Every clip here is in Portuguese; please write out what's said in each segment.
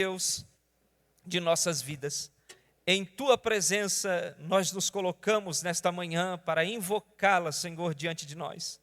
Deus de nossas vidas. Em Tua presença nós nos colocamos nesta manhã para invocá-la, Senhor, diante de nós.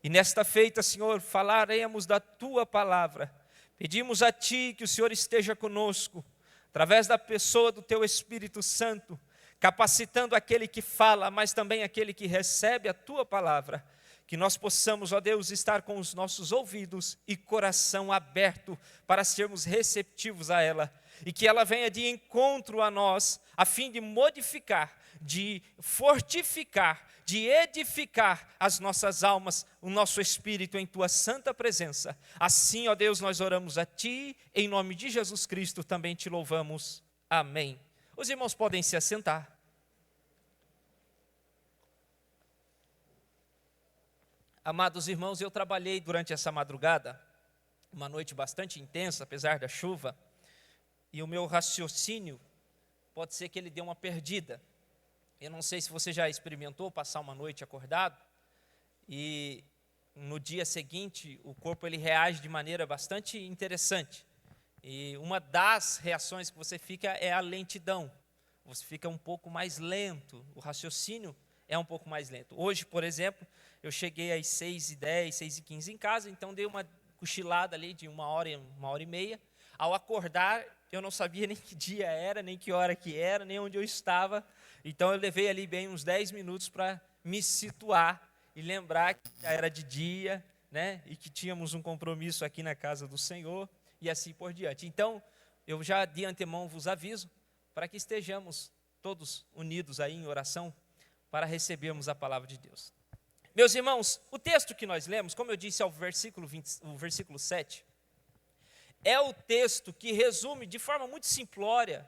E nesta feita, Senhor, falaremos da Tua palavra. Pedimos a Ti que o Senhor esteja conosco, através da pessoa do Teu Espírito Santo, capacitando aquele que fala, mas também aquele que recebe a Tua palavra. Que nós possamos, ó Deus, estar com os nossos ouvidos e coração aberto para sermos receptivos a ela. E que ela venha de encontro a nós, a fim de modificar, de fortificar, de edificar as nossas almas, o nosso espírito em Tua santa presença. Assim, ó Deus, nós oramos a Ti, em nome de Jesus Cristo também Te louvamos. Amém. Os irmãos podem se assentar. Amados irmãos, eu trabalhei durante essa madrugada, uma noite bastante intensa, apesar da chuva, e o meu raciocínio pode ser que ele dê uma perdida. Eu não sei se você já experimentou passar uma noite acordado, e no dia seguinte o corpo ele reage de maneira bastante interessante. E uma das reações que você fica é a lentidão. Você fica um pouco mais lento, o raciocínio é um pouco mais lento. Hoje, por exemplo, eu cheguei às 6h10, 6h15 em casa, então dei uma cochilada ali de uma hora e meia. Ao acordar, eu não sabia nem que dia era, nem que hora que era, nem onde eu estava. Então eu levei ali bem uns 10 minutos para me situar e lembrar que já era de dia, né? E que tínhamos um compromisso aqui na casa do Senhor e assim por diante. Então, eu já de antemão vos aviso para que estejamos todos unidos aí em oração para recebermos a palavra de Deus. Meus irmãos, o texto que nós lemos, como eu disse, é o versículo 7, é o texto que resume de forma muito simplória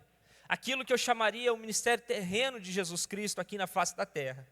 aquilo que eu chamaria o ministério terreno de Jesus Cristo aqui na face da terra.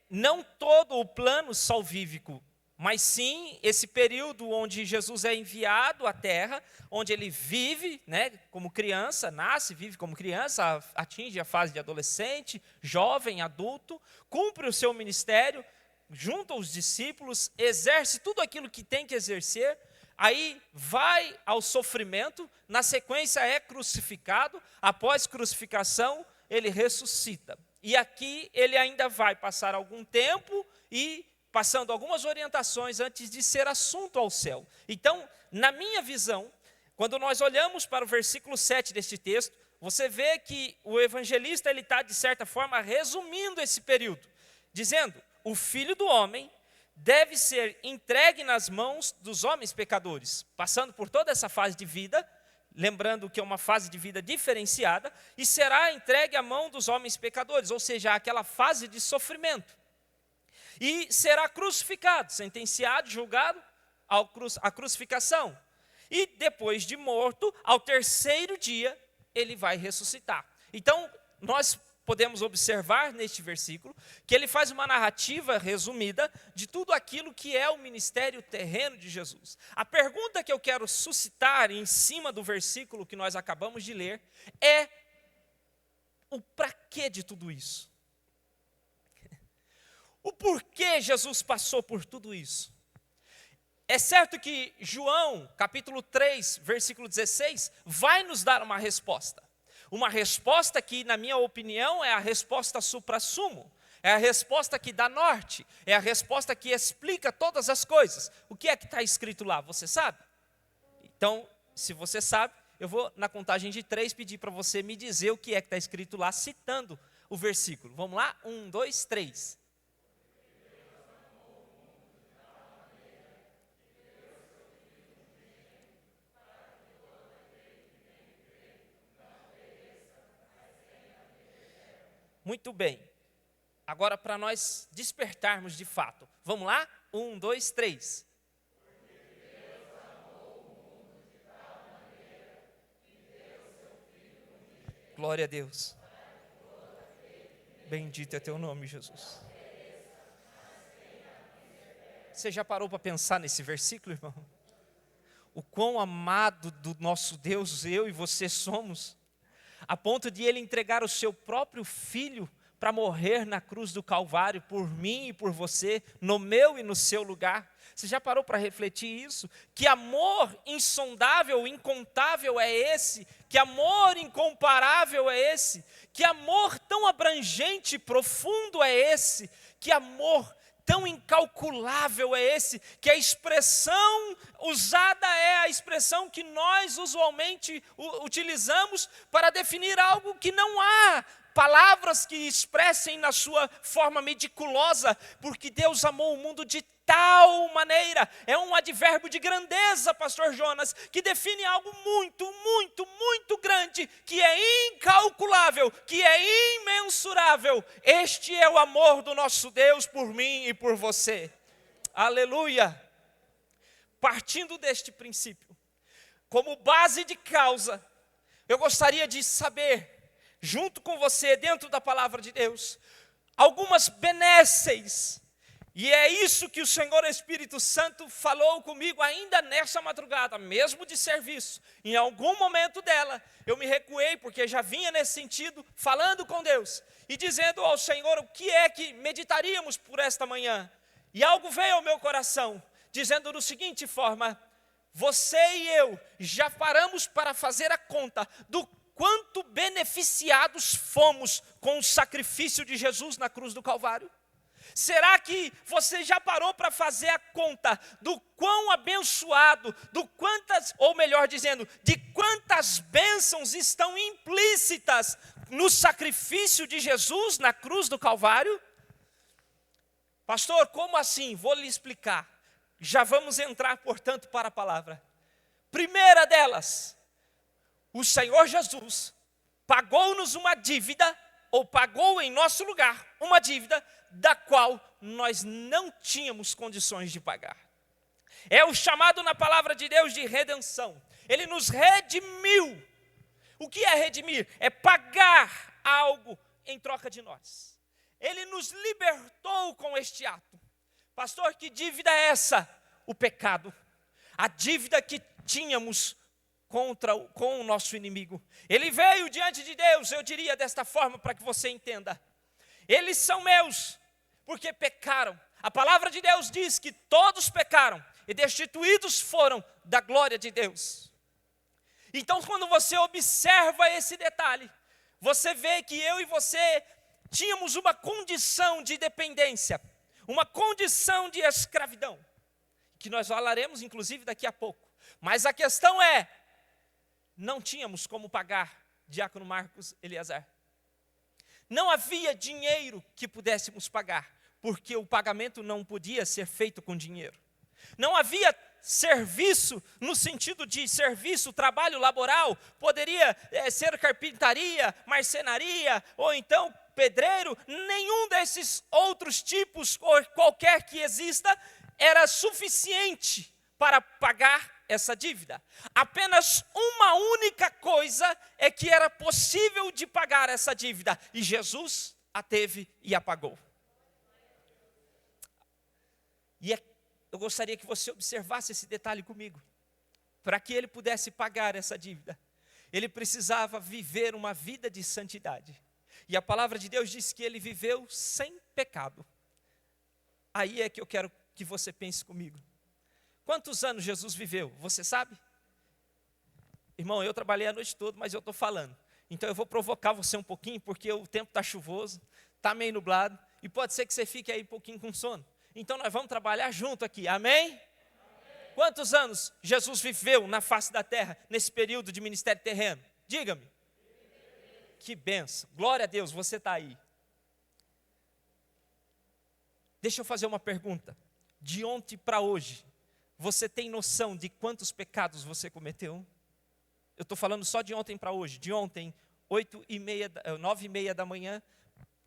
Não todo o plano salvífico, mas sim esse período onde Jesus é enviado à terra, onde ele vive, né, como criança, nasce, vive como criança, atinge a fase de adolescente, jovem, adulto, cumpre o seu ministério, junto aos discípulos, exerce tudo aquilo que tem que exercer, aí vai ao sofrimento, na sequência é crucificado, após crucificação ele ressuscita. E aqui ele ainda vai passar algum tempo e passando algumas orientações antes de ser assunto ao céu. Então, na minha visão, quando nós olhamos para o versículo 7 deste texto, você vê que o evangelista ele está, de certa forma, resumindo esse período, dizendo, o Filho do Homem deve ser entregue nas mãos dos homens pecadores, passando por toda essa fase de vida, lembrando que é uma fase de vida diferenciada, e será entregue à mão dos homens pecadores, ou seja, aquela fase de sofrimento. E será crucificado, sentenciado, julgado à crucificação. E depois de morto, ao terceiro dia, ele vai ressuscitar. Então, nós podemos observar neste versículo que ele faz uma narrativa resumida de tudo aquilo que é o ministério terreno de Jesus. A pergunta que eu quero suscitar em cima do versículo que nós acabamos de ler é o para quê de tudo isso? O porquê Jesus passou por tudo isso? É certo que João, capítulo 3, versículo 16, vai nos dar uma resposta. Uma resposta que, na minha opinião, é a resposta supra-sumo. É a resposta que dá norte. É a resposta que explica todas as coisas. O que é que está escrito lá? Você sabe? Então, se você sabe, eu vou, na contagem de 3, pedir para você me dizer o que é que está escrito lá, citando o versículo. Vamos lá? 1, 2, 3. Muito bem. Agora, para nós despertarmos de fato. Vamos lá? 1, 2, 3. Glória a Deus. Bendito é teu nome, Jesus. Você já parou para pensar nesse versículo, irmão? O quão amado do nosso Deus eu e você somos, a ponto de ele entregar o seu próprio filho para morrer na cruz do Calvário por mim e por você, no meu e no seu lugar. Você já parou para refletir isso? Que amor insondável, incontável é esse? Que amor incomparável é esse? Que amor tão abrangente, profundo é esse? Que amor tão incalculável é esse? Que a expressão usada é a expressão que nós usualmente utilizamos para definir algo que não há palavras que expressem na sua forma meticulosa, porque Deus amou o mundo de tal maneira. É um advérbio de grandeza, pastor Jonas, que define algo muito, muito, muito grande, que é incalculável, que é imensurável. Este é o amor do nosso Deus por mim e por você. Aleluia! Partindo deste princípio, como base de causa, eu gostaria de saber, junto com você, dentro da palavra de Deus, algumas benesses. E é isso que o Senhor Espírito Santo falou comigo ainda nessa madrugada, mesmo de serviço. Em algum momento dela, eu me recuei, porque já vinha nesse sentido, falando com Deus, e dizendo ao Senhor o que é que meditaríamos por esta manhã. E algo veio ao meu coração, dizendo da seguinte forma: você e eu já paramos para fazer a conta do quanto beneficiados fomos com o sacrifício de Jesus na cruz do Calvário? Será que você já parou para fazer a conta do quão abençoado, ou melhor dizendo, de quantas bênçãos estão implícitas no sacrifício de Jesus na cruz do Calvário? Pastor, como assim? Vou lhe explicar. Já vamos entrar, portanto, para a palavra. Primeira delas, o Senhor Jesus pagou-nos uma dívida, ou pagou em nosso lugar uma dívida, da qual nós não tínhamos condições de pagar. É o chamado na palavra de Deus de redenção. Ele nos redimiu. O que é redimir? É pagar algo em troca de nós. Ele nos libertou com este ato. Pastor, que dívida é essa? O pecado. A dívida que tínhamos com o nosso inimigo. Ele veio diante de Deus, eu diria desta forma para que você entenda. Eles são meus, porque pecaram. A palavra de Deus diz que todos pecaram e destituídos foram da glória de Deus. Então, quando você observa esse detalhe, você vê que eu e você tínhamos uma condição de dependência, uma condição de escravidão, que nós falaremos inclusive daqui a pouco. Mas a questão é, não tínhamos como pagar, diácono Marcos Eliezer. Não havia dinheiro que pudéssemos pagar, porque o pagamento não podia ser feito com dinheiro. Não havia serviço, no sentido de serviço, trabalho laboral, poderia ser carpintaria, marcenaria, ou então pedreiro, nenhum desses outros tipos, ou qualquer que exista, era suficiente para pagar essa dívida. Apenas uma única coisa é que era possível de pagar essa dívida, e Jesus a teve e a pagou. E eu gostaria que você observasse esse detalhe comigo. Para que ele pudesse pagar essa dívida, ele precisava viver uma vida de santidade. E a palavra de Deus diz que ele viveu sem pecado. Aí é que eu quero que você pense comigo. Quantos anos Jesus viveu? Você sabe? Irmão, eu trabalhei a noite toda, mas eu estou falando. Então eu vou provocar você um pouquinho, porque o tempo está chuvoso, está meio nublado, e pode ser que você fique aí um pouquinho com sono. Então nós vamos trabalhar junto aqui, amém? Amém. Quantos anos Jesus viveu na face da terra, nesse período de ministério terreno? Diga-me. Que benção, glória a Deus, você está aí. Deixa eu fazer uma pergunta. De ontem para hoje, você tem noção de quantos pecados você cometeu? Eu estou falando só de ontem para hoje. De ontem, 9h30 da manhã,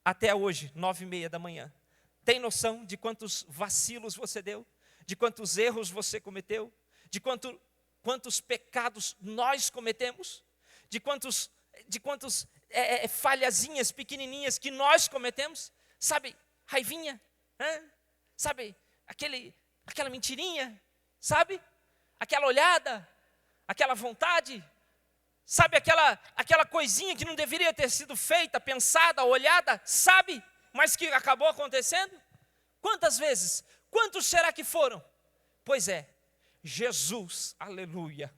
até hoje, 9h30 da manhã. Tem noção de quantos vacilos você deu? De quantos erros você cometeu? De quantos pecados nós cometemos? De quantos falhazinhas pequenininhas que nós cometemos? Sabe, raivinha? Sabe, aquela mentirinha? Sabe? Aquela olhada, aquela vontade, Sabe aquela coisinha que não deveria ter sido feita, pensada, olhada, sabe? Mas que acabou acontecendo? Quantas vezes? Quantos será que foram? Pois é, Jesus, aleluia,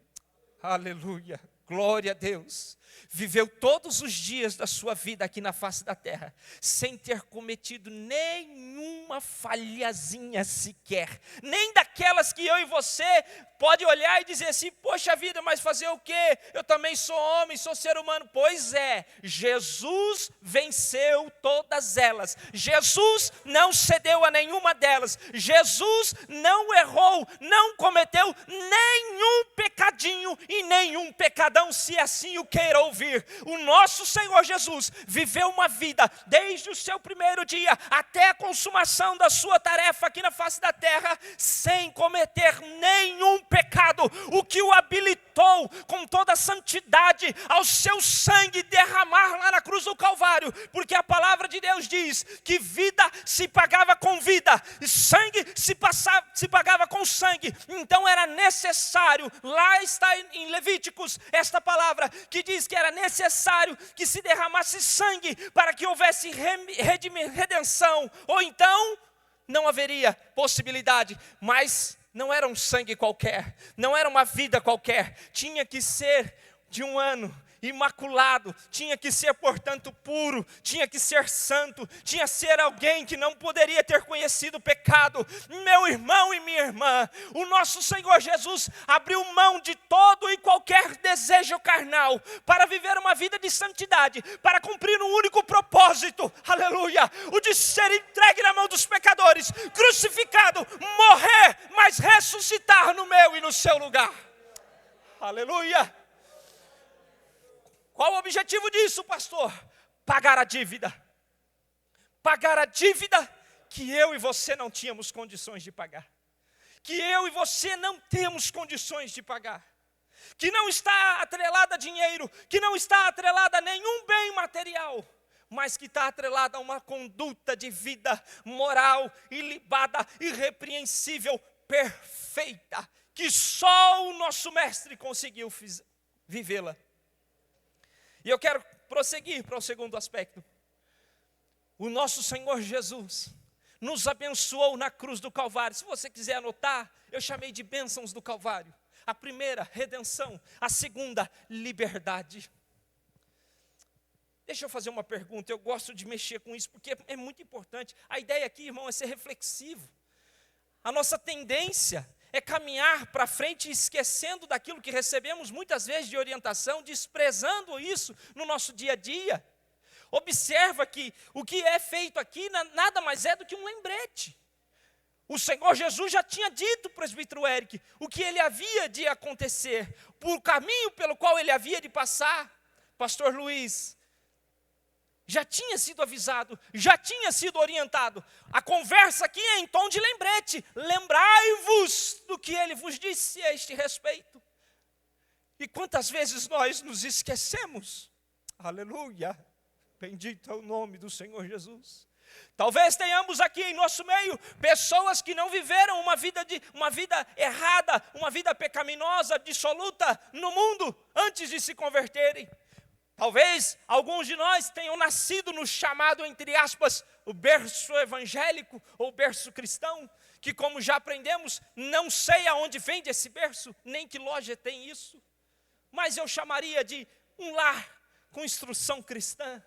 aleluia, glória a Deus, viveu todos os dias da sua vida aqui na face da terra, sem ter cometido nenhuma falhazinha sequer, nem daquelas que eu e você pode olhar e dizer assim, poxa vida, mas fazer o quê? Eu também sou homem, sou ser humano. Pois é, Jesus venceu todas elas, Jesus não cedeu a nenhuma delas, Jesus não errou, não cometeu nenhum pecadinho e nenhum pecadão, se assim o queira ouvir. O nosso Senhor Jesus viveu uma vida, desde o seu primeiro dia até a consumação da sua tarefa aqui na face da terra, sem cometer nenhum pecado, o que o habilitou com toda a santidade ao seu sangue derramar lá na cruz do Calvário, porque a palavra de Deus diz que vida se pagava com vida, e sangue se pagava com sangue. Então era necessário, lá está em Levíticos esta palavra que diz que era necessário que se derramasse sangue para que houvesse redenção, ou então não haveria possibilidade. Mas não era um sangue qualquer, não era uma vida qualquer, tinha que ser de um ano, imaculado, tinha que ser, portanto, puro, tinha que ser santo, tinha que ser alguém que não poderia ter conhecido pecado. Meu irmão e minha irmã, o nosso Senhor Jesus abriu mão de todo e qualquer desejo carnal para viver uma vida de santidade, para cumprir um único propósito, aleluia, o de ser entregue na mão dos pecadores, crucificado, morrer, mas ressuscitar no meu e no seu lugar, aleluia. Qual o objetivo disso, pastor? Pagar a dívida. Pagar a dívida que eu e você não tínhamos condições de pagar. Que eu e você não temos condições de pagar. Que não está atrelada a dinheiro, que não está atrelada a nenhum bem material, mas que está atrelada a uma conduta de vida moral, ilibada, irrepreensível, perfeita, que só o nosso mestre conseguiu vivê-la. E eu quero prosseguir para o segundo aspecto. O nosso Senhor Jesus nos abençoou na cruz do Calvário. Se você quiser anotar, eu chamei de bênçãos do Calvário. A primeira, redenção. A segunda, liberdade. Deixa eu fazer uma pergunta, eu gosto de mexer com isso, porque é muito importante. A ideia aqui, irmão, é ser reflexivo. A nossa tendência é caminhar para frente esquecendo daquilo que recebemos muitas vezes de orientação, desprezando isso no nosso dia a dia. Observa que o que é feito aqui nada mais é do que um lembrete. O Senhor Jesus já tinha dito, presbítero Eric, o que ele havia de acontecer, por caminho pelo qual ele havia de passar. Pastor Luiz, já tinha sido avisado, já tinha sido orientado. A conversa aqui é em tom de lembrete. Lembrai-vos do que ele vos disse a este respeito. E quantas vezes nós nos esquecemos? Aleluia, bendito é o nome do Senhor Jesus. Talvez tenhamos aqui em nosso meio pessoas que não viveram uma vida errada, uma vida pecaminosa, dissoluta no mundo antes de se converterem. Talvez alguns de nós tenham nascido no chamado, entre aspas, o berço evangélico ou berço cristão, que como já aprendemos, não sei aonde vem desse berço, nem que loja tem isso, mas eu chamaria de um lar com instrução cristã.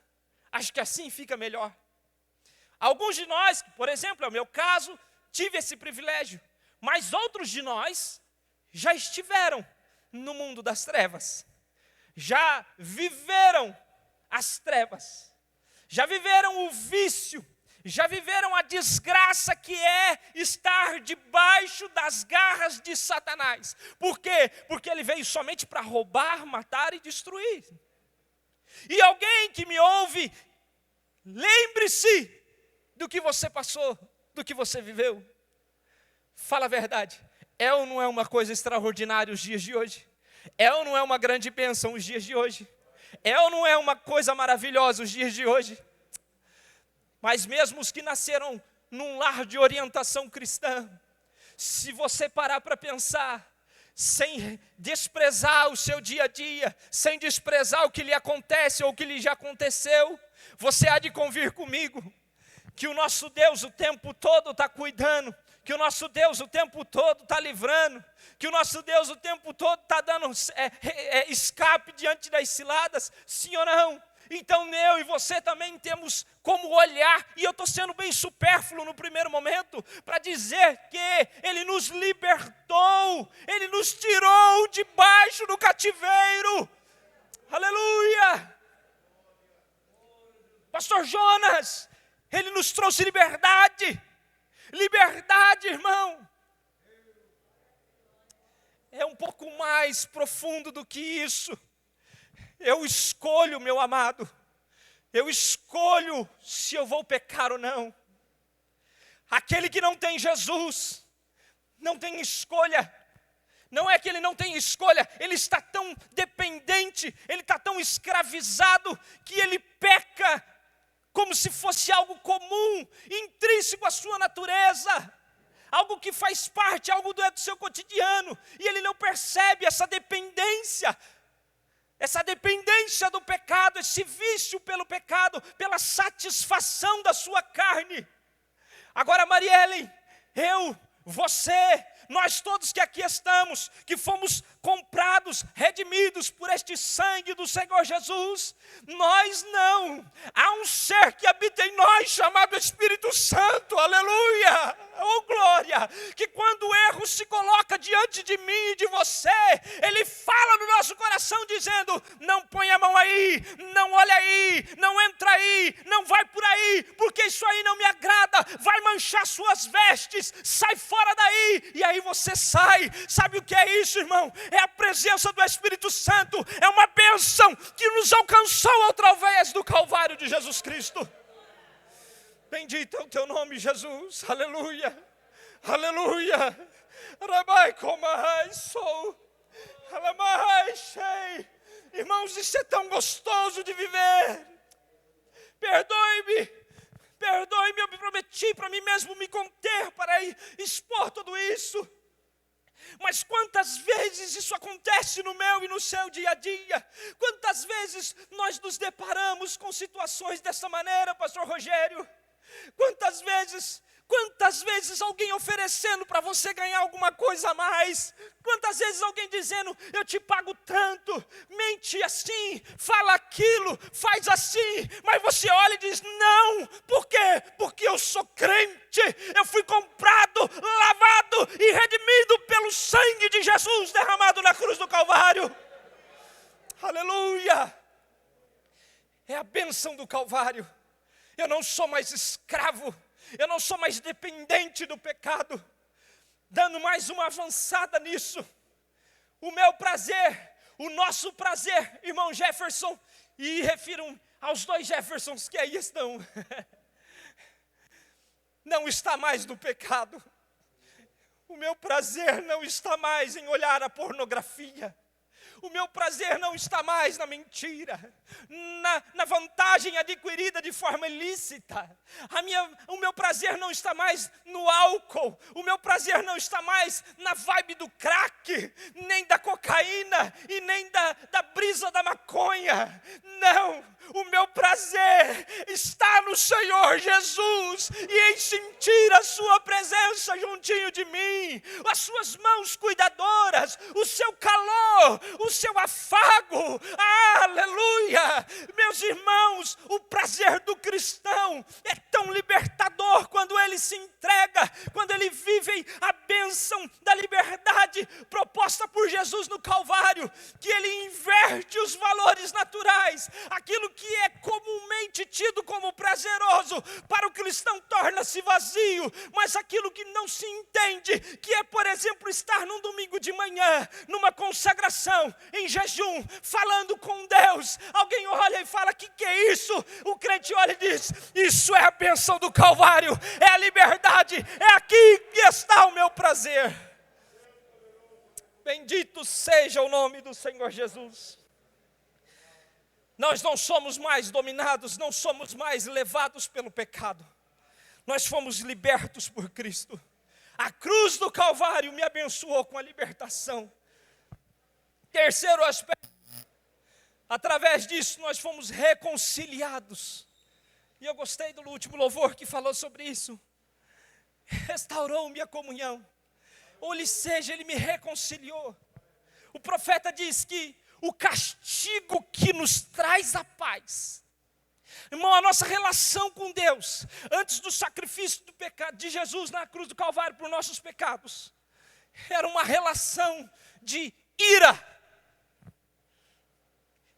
Acho que assim fica melhor. Alguns de nós, por exemplo, é o meu caso, tive esse privilégio, mas outros de nós já estiveram no mundo das trevas. Já viveram as trevas, já viveram o vício, já viveram a desgraça que é estar debaixo das garras de Satanás. Por quê? Porque ele veio somente para roubar, matar e destruir. E alguém que me ouve, lembre-se do que você passou, do que você viveu. Fala a verdade, é ou não é uma coisa extraordinária os dias de hoje? É ou não é uma grande bênção os dias de hoje? É ou não é uma coisa maravilhosa os dias de hoje? Mas mesmo os que nasceram num lar de orientação cristã, se você parar para pensar, sem desprezar o seu dia a dia, sem desprezar o que lhe acontece ou o que lhe já aconteceu, você há de convir comigo que o nosso Deus o tempo todo está cuidando, que o nosso Deus o tempo todo está livrando, que o nosso Deus o tempo todo está dando escape diante das ciladas, sim ou não? Então eu e você também temos como olhar, e eu estou sendo bem supérfluo no primeiro momento, para dizer que Ele nos libertou, Ele nos tirou debaixo do cativeiro, aleluia! Pastor Jonas, Ele nos trouxe liberdade, irmão. É um pouco mais profundo do que isso. Eu escolho, meu amado, eu escolho se eu vou pecar ou não. Aquele que não tem Jesus, não tem escolha. Não é que ele não tem escolha, ele está tão dependente, ele está tão escravizado, que ele peca como se fosse algo comum, intrínseco à sua natureza. Algo que faz parte, algo do seu cotidiano. E ele não percebe essa dependência do pecado, esse vício pelo pecado, pela satisfação da sua carne. Agora, Marielle, eu, você, nós todos que aqui estamos, que fomos comprados, redimidos por este sangue do Senhor Jesus, nós não. Há um ser que habita em nós, chamado Espírito Santo, aleluia, oh glória, que quando o erro se coloca diante de mim e de você, ele fala no nosso coração dizendo, não põe a mão aí, não olha aí, não entra aí, não vai por aí, porque isso aí não me agrada, vai manchar suas vestes, sai fora daí, e aí você sai. Sabe o que é isso, irmão? É a presença do Espírito Santo, é uma bênção que nos alcançou através do Calvário de Jesus Cristo. Bendito é o teu nome, Jesus, aleluia, aleluia. Irmãos, isso é tão gostoso de viver. Perdoe-me, eu me prometi para mim mesmo me conter para expor tudo isso. Mas quantas vezes isso acontece no meu e no seu dia a dia? Quantas vezes nós nos deparamos com situações dessa maneira, pastor Rogério? Quantas vezes alguém oferecendo para você ganhar alguma coisa a mais? Quantas vezes alguém dizendo, eu te pago tanto, mente assim, fala aquilo, faz assim, mas você olha e diz, não, por quê? Porque eu sou crente, eu fui comprado, lavado e redimido pelo sangue de Jesus derramado na cruz do Calvário. Aleluia! É a bênção do Calvário. Eu não sou mais escravo, eu não sou mais dependente do pecado. Dando mais uma avançada nisso, o meu prazer, o nosso prazer, irmão Jefferson, e refiro aos dois Jeffersons que aí estão, não está mais no pecado. O meu prazer não está mais em olhar a pornografia. O meu prazer não está mais na mentira, na vantagem adquirida de forma ilícita. O meu prazer não está mais no álcool. O meu prazer não está mais na vibe do crack, nem da cocaína e nem da brisa da maconha. Não, o meu prazer está no Senhor Jesus e em sentir a sua presença juntinho de mim, as suas mãos cuidadoras, o seu calor, o seu afago, aleluia. Meus irmãos, o prazer do cristão é tão libertador quando ele se entrega, quando ele vive a bênção da liberdade proposta por Jesus no Calvário, que ele inverte os valores naturais. Aquilo que é comumente tido como prazeroso para o cristão torna-se vazio, mas aquilo que não se entende, que é, por exemplo, estar num domingo de manhã, numa consagração, em jejum, falando com Deus, alguém olha e fala, que é isso? O crente olha e diz, isso é a bênção do Calvário, é a liberdade, é aqui que está o meu prazer. Bendito seja o nome do Senhor Jesus. Nós não somos mais dominados, não somos mais levados pelo pecado, nós fomos libertos por Cristo. A cruz do Calvário me abençoou com a libertação. Terceiro aspecto, através disso nós fomos reconciliados. E eu gostei do último louvor que falou sobre isso. Restaurou minha comunhão. Ou seja, ele me reconciliou. O profeta diz que o castigo que nos traz a paz. Irmão, a nossa relação com Deus, antes do sacrifício do pecado de Jesus na cruz do Calvário por nossos pecados, era uma relação de ira.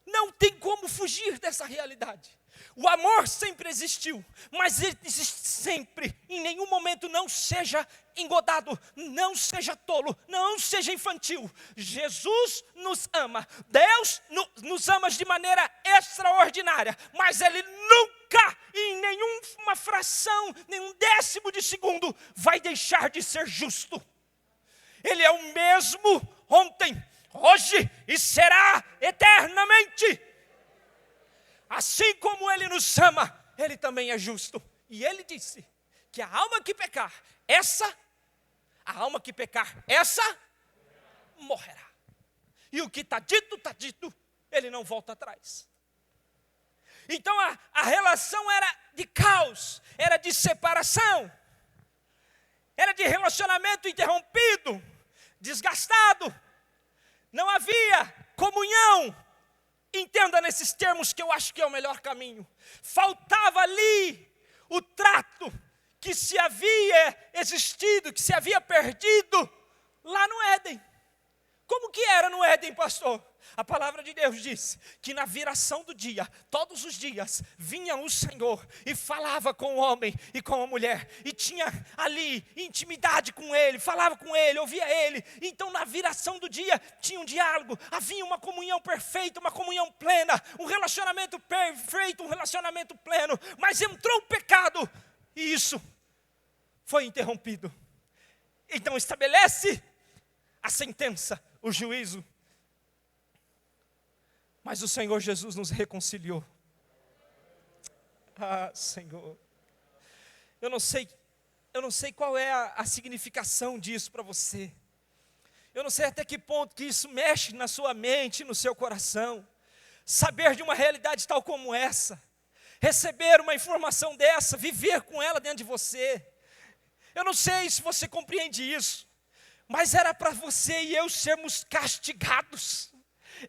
Não tem como fugir dessa realidade. O amor sempre existiu, mas ele existe sempre. Em nenhum momento não seja engodado, não seja tolo, não seja infantil. Jesus nos ama, Deus nos ama de maneira extraordinária, mas Ele nunca, em nenhuma fração, nenhum décimo de segundo, vai deixar de ser justo. Ele é o mesmo ontem, hoje e será eternamente. Assim como Ele nos ama, Ele também é justo. E Ele disse que a alma que pecar, essa morrerá. E o que está dito, Ele não volta atrás. Então a relação era de caos, era de separação, era de relacionamento interrompido, desgastado. Não havia comunhão. Entenda nesses termos que eu acho que é o melhor caminho. Faltava ali o trato que se havia existido, que se havia perdido lá no Éden. Como que era no Éden, pastor? A palavra de Deus diz que na viração do dia, todos os dias, vinha o Senhor e falava com o homem e com a mulher. E tinha ali intimidade com ele, falava com ele, ouvia ele. Então na viração do dia tinha um diálogo, havia uma comunhão perfeita, uma comunhão plena, um relacionamento perfeito, um relacionamento pleno. Mas entrou o pecado e isso foi interrompido. Então estabelece a sentença, o juízo. Mas o Senhor Jesus nos reconciliou. Ah, Senhor. Eu não sei qual é a significação disso para você. Eu não sei até que ponto que isso mexe na sua mente, no seu coração. Saber de uma realidade tal como essa. Receber uma informação dessa, viver com ela dentro de você. Eu não sei se você compreende isso. Mas era para você e eu sermos castigados.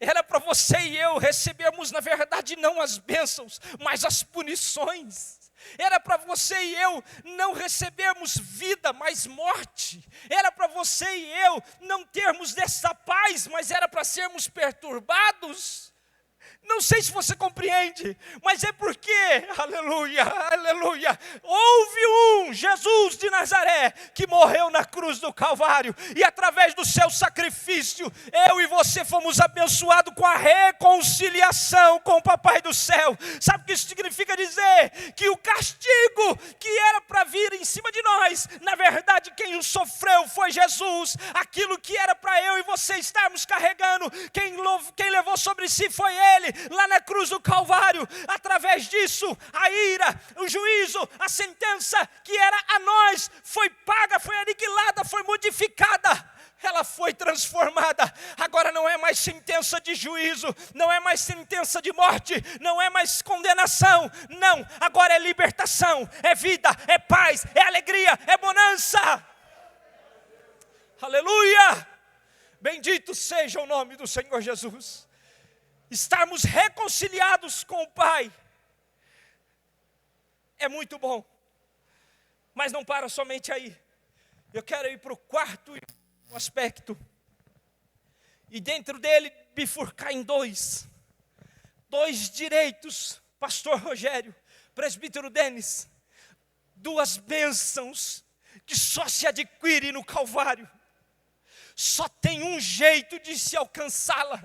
Era para você e eu recebermos, na verdade, não as bênçãos, mas as punições. Era para você e eu não recebermos vida, mas morte. Era para você e eu não termos dessa paz, mas era para sermos perturbados. Não sei se você compreende, mas é porque, aleluia, aleluia, houve um Jesus de Nazaré que morreu na cruz do Calvário, e através do seu sacrifício, eu e você fomos abençoados com a reconciliação com o Papai do céu. Sabe o que isso significa dizer? Que o castigo que era para vir em cima de nós, na verdade quem o sofreu foi Jesus. Aquilo que era para eu e você estarmos carregando, quem levou sobre si foi Ele. Lá na cruz do Calvário, através disso, a ira, o juízo, a sentença que era a nós, foi paga, foi aniquilada, foi modificada, ela foi transformada. Agora não é mais sentença de juízo, não é mais sentença de morte, não é mais condenação, não, agora é libertação, é vida, é paz, é alegria, é bonança. Aleluia! Bendito seja o nome do Senhor Jesus. Estarmos reconciliados com o Pai é muito bom, mas não para somente aí. Eu quero ir para o quarto aspecto, e dentro dele bifurcar em dois direitos, pastor Rogério, presbítero Denis, duas bênçãos que só se adquire no Calvário. Só tem um jeito de se alcançá-la.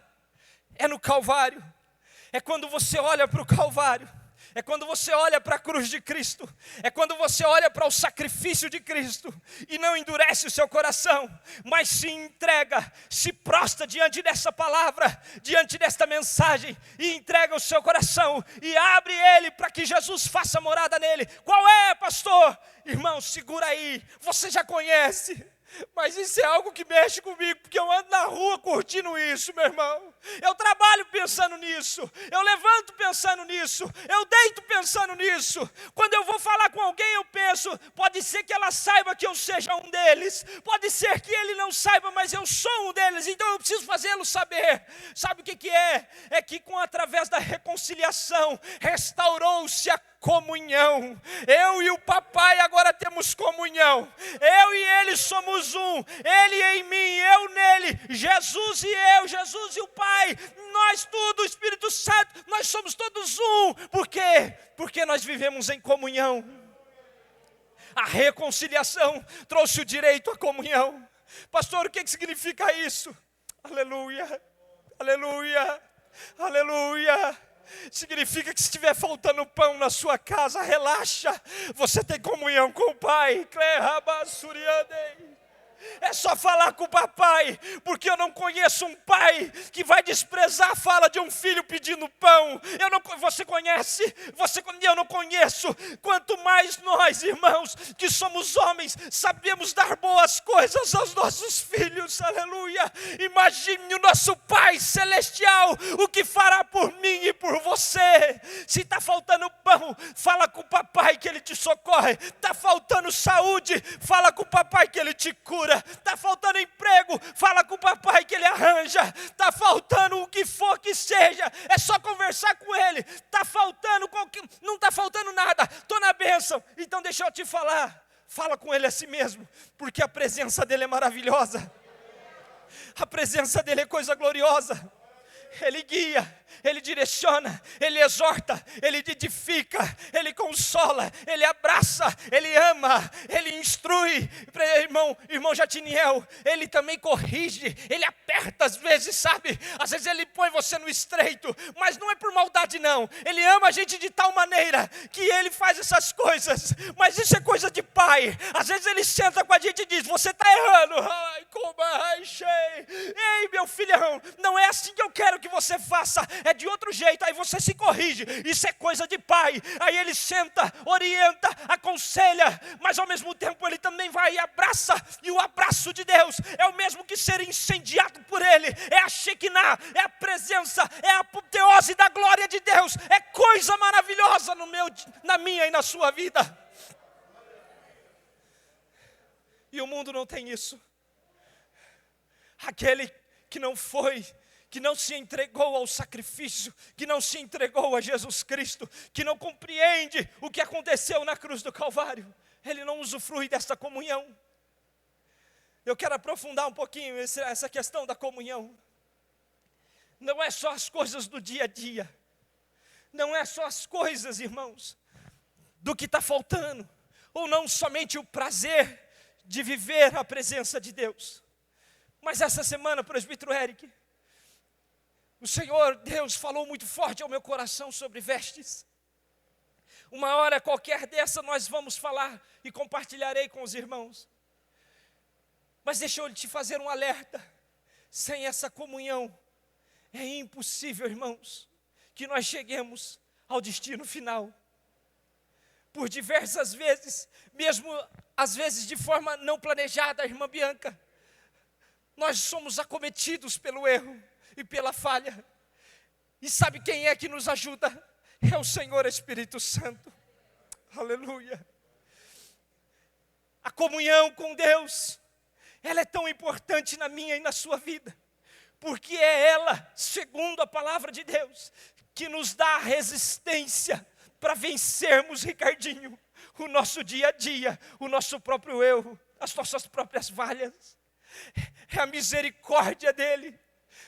É no Calvário. É quando você olha para o Calvário. É quando você olha para a cruz de Cristo. É quando você olha para o sacrifício de Cristo e não endurece o seu coração, mas se entrega, se prostra diante dessa palavra, diante desta mensagem, e entrega o seu coração e abre ele para que Jesus faça morada nele. Qual é, pastor? Irmão, segura aí, você já conhece. Mas isso é algo que mexe comigo, porque eu ando na rua curtindo isso, meu irmão. Eu trabalho pensando nisso, eu levanto pensando nisso, eu deito pensando nisso. Quando eu vou falar com alguém, eu penso, pode ser que ela saiba que eu seja um deles, pode ser que ele não saiba, mas eu sou um deles, então eu preciso fazê-lo saber. Sabe o que é? É que através da reconciliação, restaurou-se a comunhão. Eu e o papai agora temos comunhão. Eu e ele somos um. Ele em mim, eu nele. Jesus e eu, Jesus e o Pai. Nós tudo, o Espírito Santo, nós somos todos um. Por quê? Porque nós vivemos em comunhão. A reconciliação trouxe o direito à comunhão. Pastor, o que significa isso? Aleluia, aleluia, aleluia. Significa que se estiver faltando pão na sua casa, relaxa, você tem comunhão com o Pai. É só falar com o papai, porque eu não conheço um pai que vai desprezar a fala de um filho pedindo pão. Você conhece? Eu não conheço. Quanto mais nós, irmãos, que somos homens, sabemos dar boas coisas aos nossos filhos, aleluia. Imagine o nosso Pai Celestial, o que fará por mim e por você. Se está faltando pão, fala com o papai que ele te socorre. Está faltando saúde, fala com o papai que ele te cura. Está faltando emprego, fala com o papai que ele arranja. Está faltando o que for que seja, é só conversar com ele. Está faltando, não está faltando nada, estou na bênção, então deixa eu te falar. Fala com ele a si mesmo, porque a presença dele é maravilhosa. A presença dele é coisa gloriosa. Ele guia, ele direciona, ele exorta, ele edifica, ele consola, ele abraça, ele ama, ele instrui. Irmão Jatiniel, ele também corrige, ele aperta às vezes, sabe? Às vezes ele põe você no estreito, mas não é por maldade não. Ele ama a gente de tal maneira que ele faz essas coisas, mas isso é coisa de pai. Às vezes ele senta com a gente e diz, você está errando. Ai, como achei. Ei, meu filhão, não é assim que eu quero que você faça, é de outro jeito, aí você se corrige, isso é coisa de pai. Aí ele senta, orienta, aconselha, mas ao mesmo tempo ele também vai e abraça, e o abraço de Deus é o mesmo que ser incendiado por ele, é a Shekinah, é a presença, é a apoteose da glória de Deus, é coisa maravilhosa na minha e na sua vida. E o mundo não tem isso. Aquele que não se entregou ao sacrifício, que não se entregou a Jesus Cristo, que não compreende o que aconteceu na cruz do Calvário, ele não usufrui dessa comunhão. Eu quero aprofundar um pouquinho essa questão da comunhão. Não é só as coisas do dia a dia, não é só as coisas, irmãos, do que está faltando, ou não somente o prazer de viver a presença de Deus. Mas essa semana, presbítero Eric, o Senhor Deus falou muito forte ao meu coração sobre vestes. Uma hora qualquer dessa nós vamos falar e compartilharei com os irmãos. Mas deixa eu te fazer um alerta. Sem essa comunhão, é impossível, irmãos, que nós cheguemos ao destino final. Por diversas vezes, mesmo às vezes de forma não planejada, irmã Bianca, nós somos acometidos pelo erro e pela falha. E sabe quem é que nos ajuda? É o Senhor Espírito Santo. Aleluia. A comunhão com Deus, ela é tão importante na minha e na sua vida, porque é ela, segundo a palavra de Deus, que nos dá a resistência para vencermos, Ricardinho, o nosso dia a dia, o nosso próprio erro, as nossas próprias falhas. É a misericórdia dele.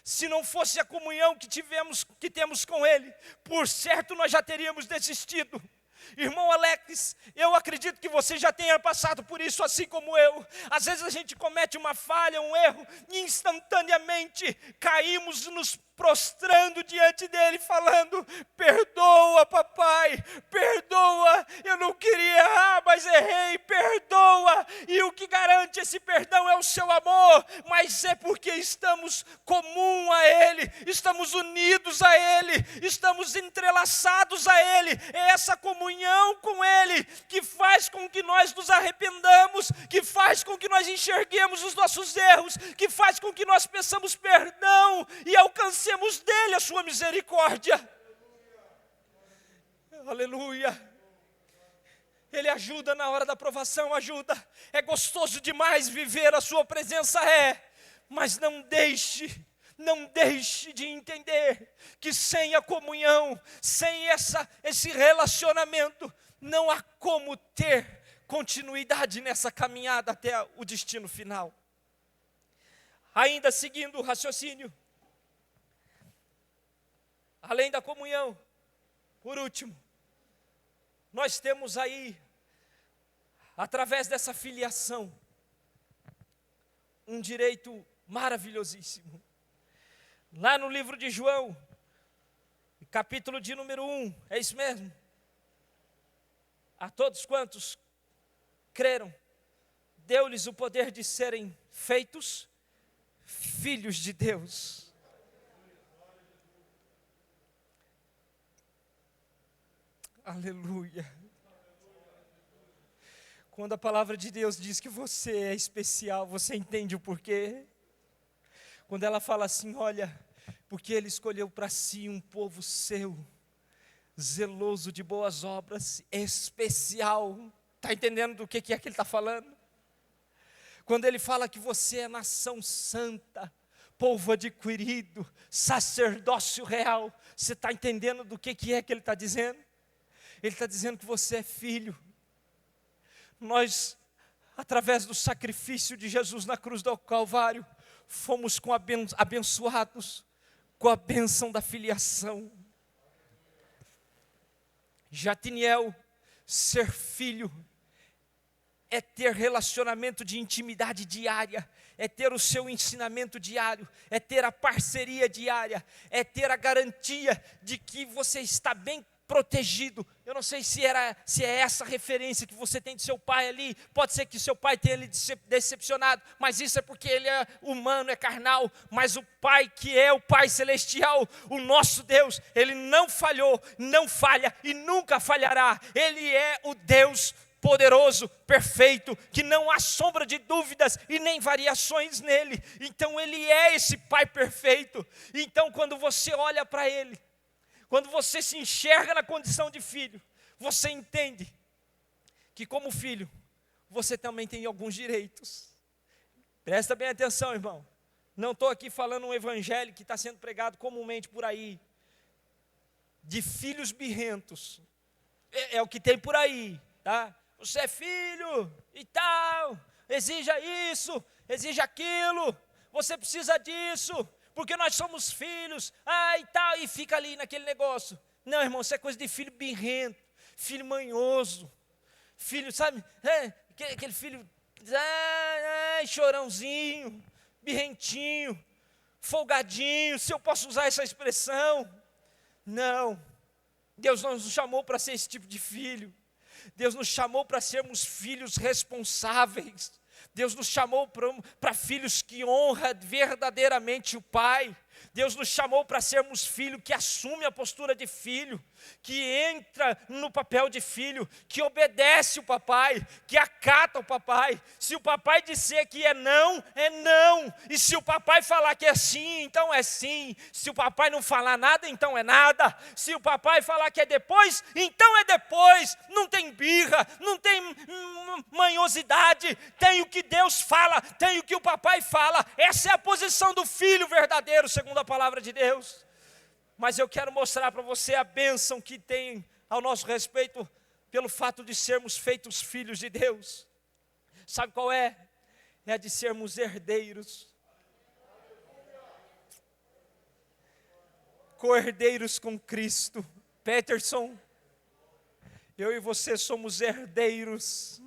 Se não fosse a comunhão que temos com ele, por certo nós já teríamos desistido. Irmão Alex, eu acredito que você já tenha passado por isso assim como eu. Às vezes a gente comete uma falha, um erro, e instantaneamente caímos nos prostrando diante dele, falando, perdoa papai, perdoa, eu não queria errar, mas errei, perdoa. E o que garante esse perdão é o seu amor, mas é porque estamos comum a Ele, estamos unidos a Ele, estamos entrelaçados a Ele. É essa comunhão com Ele que faz com que nós nos arrependamos, que faz com que nós enxerguemos os nossos erros, que faz com que nós peçamos perdão e alcancemos dele a sua misericórdia. Aleluia. Ele ajuda na hora da provação, ajuda. É gostoso demais viver a sua presença, mas não deixe de entender que sem a comunhão, sem esse relacionamento, não há como ter continuidade nessa caminhada até o destino final. Ainda seguindo o raciocínio, além da comunhão, por último, nós temos aí, através dessa filiação, um direito maravilhosíssimo. Lá no livro de João, capítulo de número 1, é isso mesmo? A todos quantos creram, deu-lhes o poder de serem feitos filhos de Deus. Aleluia. Quando a palavra de Deus diz que você é especial, você entende o porquê? Quando ela fala assim, olha, porque Ele escolheu para si um povo seu, zeloso de boas obras, especial. Está entendendo do que é que Ele está falando? Quando Ele fala que você é nação santa, povo adquirido, sacerdócio real, você está entendendo do que é que Ele está dizendo? Ele está dizendo que você é filho. Nós, através do sacrifício de Jesus na cruz do Calvário, fomos abençoados com a bênção da filiação. Jatiniel, ser filho, é ter relacionamento de intimidade diária, é ter o seu ensinamento diário, é ter a parceria diária, é ter a garantia de que você está bem protegido. Eu não sei se é essa referência que você tem de seu pai ali. Pode ser que seu pai tenha lhe decepcionado, mas isso é porque ele é humano, é carnal. Mas o Pai que é o Pai celestial, o nosso Deus, Ele não falhou, não falha e nunca falhará. Ele é o Deus poderoso, perfeito, que não há sombra de dúvidas e nem variações nele. Então Ele é esse Pai perfeito. Então quando você olha para Ele, quando você se enxerga na condição de filho, você entende que como filho, você também tem alguns direitos. Presta bem atenção, irmão. Não estou aqui falando um evangelho que está sendo pregado comumente por aí, de filhos birrentos. É o que tem por aí, tá? Você é filho e tal, exija isso, exija aquilo, você precisa disso, porque nós somos filhos, e tal, e fica ali naquele negócio. Não, irmão, isso é coisa de filho birrento, filho manhoso, filho, sabe, aquele filho, chorãozinho, birrentinho, folgadinho, se eu posso usar essa expressão. Não, Deus não nos chamou para ser esse tipo de filho. Deus nos chamou para sermos filhos responsáveis. Deus nos chamou para filhos que honram verdadeiramente o Pai. Deus nos chamou para sermos filhos que assumem a postura de filho, que entra no papel de filho, que obedece o papai, que acata o papai. Se o papai disser que é não, e se o papai falar que é sim, então é sim. Se o papai não falar nada, então é nada. Se o papai falar que é depois, então é depois. Não tem birra, não tem manhosidade, tem o que Deus fala, tem o que o papai fala. Essa é a posição do filho verdadeiro, segundo a palavra de Deus. Mas eu quero mostrar para você a bênção que tem ao nosso respeito pelo fato de sermos feitos filhos de Deus. Sabe qual é? É a de sermos herdeiros. Co-herdeiros com Cristo. Peterson, eu e você somos herdeiros.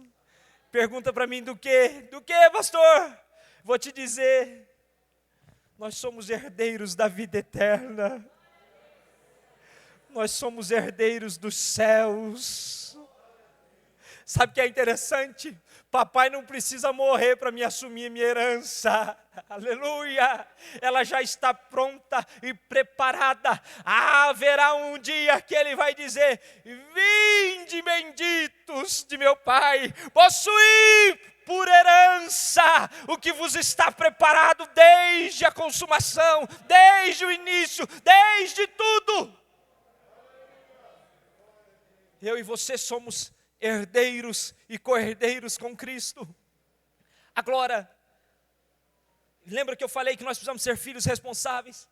Pergunta para mim do quê? Do quê, pastor? Vou te dizer. Nós somos herdeiros da vida eterna. Nós somos herdeiros dos céus. Sabe o que é interessante? Papai não precisa morrer para me assumir minha herança. Aleluia! Ela já está pronta e preparada. Haverá um dia que Ele vai dizer: vinde, benditos de meu Pai, possuí por herança o que vos está preparado desde a consumação, desde o início, desde tudo. Eu e você somos herdeiros e co-herdeiros com Cristo. Agora, lembra que eu falei que nós precisamos ser filhos responsáveis?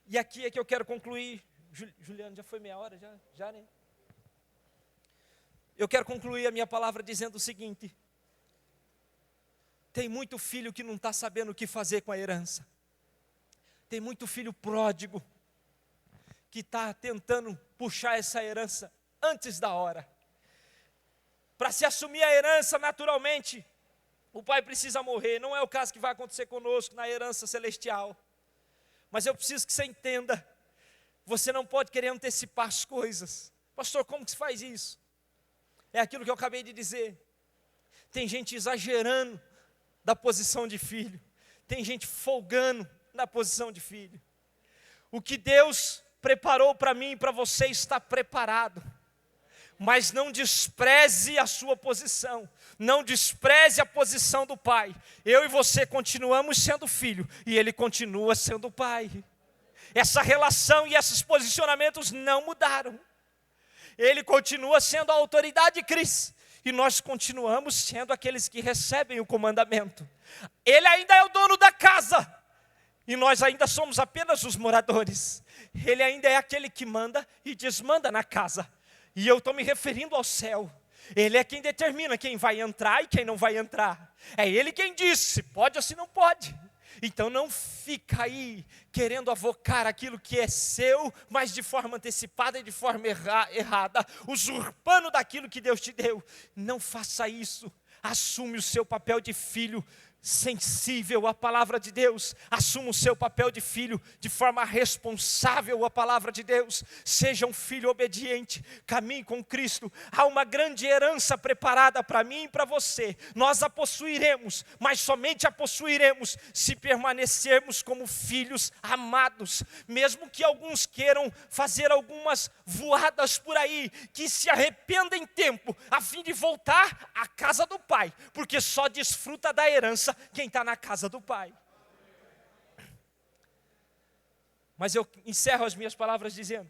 E aqui é que eu quero concluir. Juliano, já foi meia hora? Já, né? Eu quero concluir a minha palavra dizendo o seguinte: tem muito filho que não está sabendo o que fazer com a herança. Tem muito filho pródigo que está tentando puxar essa herança antes da hora. Para se assumir a herança naturalmente, o pai precisa morrer. Não é o caso que vai acontecer conosco na herança celestial. Mas eu preciso que você entenda, você não pode querer antecipar as coisas. Pastor, como que se faz isso? É aquilo que eu acabei de dizer. Tem gente exagerando da posição de filho. Tem gente folgando na posição de filho. O que Deus preparou para mim e para você está preparado. Mas não despreze a sua posição, não despreze a posição do pai. Eu e você continuamos sendo filho, e ele continua sendo pai. Essa relação e esses posicionamentos não mudaram. Ele continua sendo a autoridade de Cristo, e nós continuamos sendo aqueles que recebem o comandamento. Ele ainda é o dono da casa, e nós ainda somos apenas os moradores. Ele ainda é aquele que manda e desmanda na casa. E eu estou me referindo ao céu. Ele é quem determina quem vai entrar e quem não vai entrar. É Ele quem diz se pode ou se não pode. Então não fica aí querendo avocar aquilo que é seu, mas de forma antecipada e de forma errada, usurpando daquilo que Deus te deu. Não faça isso. Assume o seu papel de filho sensível à palavra de Deus. Assuma o seu papel de filho de forma responsável à palavra de Deus. Seja um filho obediente, caminhe com Cristo. Há uma grande herança preparada para mim e para você. Nós a possuiremos, mas somente a possuiremos se permanecermos como filhos amados. Mesmo que alguns queiram fazer algumas voadas por aí, que se arrependem em tempo, a fim de voltar à casa do Pai, porque só desfruta da herança quem está na casa do Pai. Mas eu encerro as minhas palavras dizendo: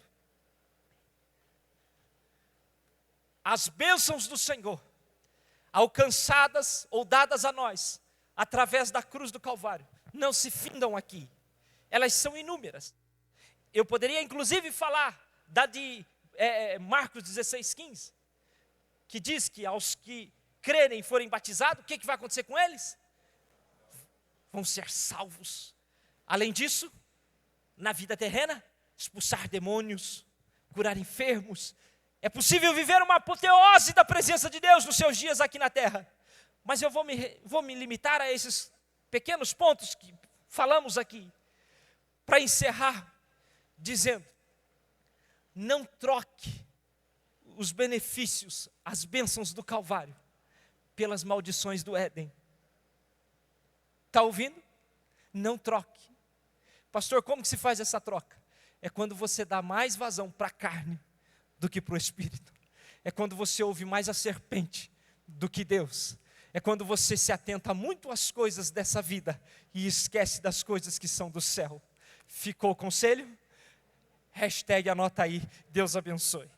as bênçãos do Senhor, alcançadas ou dadas a nós, através da cruz do Calvário, não se findam aqui. Elas são inúmeras. Eu poderia inclusive falar da de Marcos 16:15, que diz que aos que crerem e forem batizados, o que vai acontecer com eles? Vão ser salvos. Além disso, na vida terrena, expulsar demônios, curar enfermos. É possível viver uma apoteose da presença de Deus nos seus dias aqui na terra. Mas eu vou me limitar a esses pequenos pontos que falamos aqui, para encerrar dizendo: não troque os benefícios, as bênçãos do Calvário, pelas maldições do Éden. Está ouvindo? Não troque. Pastor, como que se faz essa troca? É quando você dá mais vazão para a carne do que para o Espírito. É quando você ouve mais a serpente do que Deus. É quando você se atenta muito às coisas dessa vida e esquece das coisas que são do céu. Ficou o conselho? #anota aí, Deus abençoe.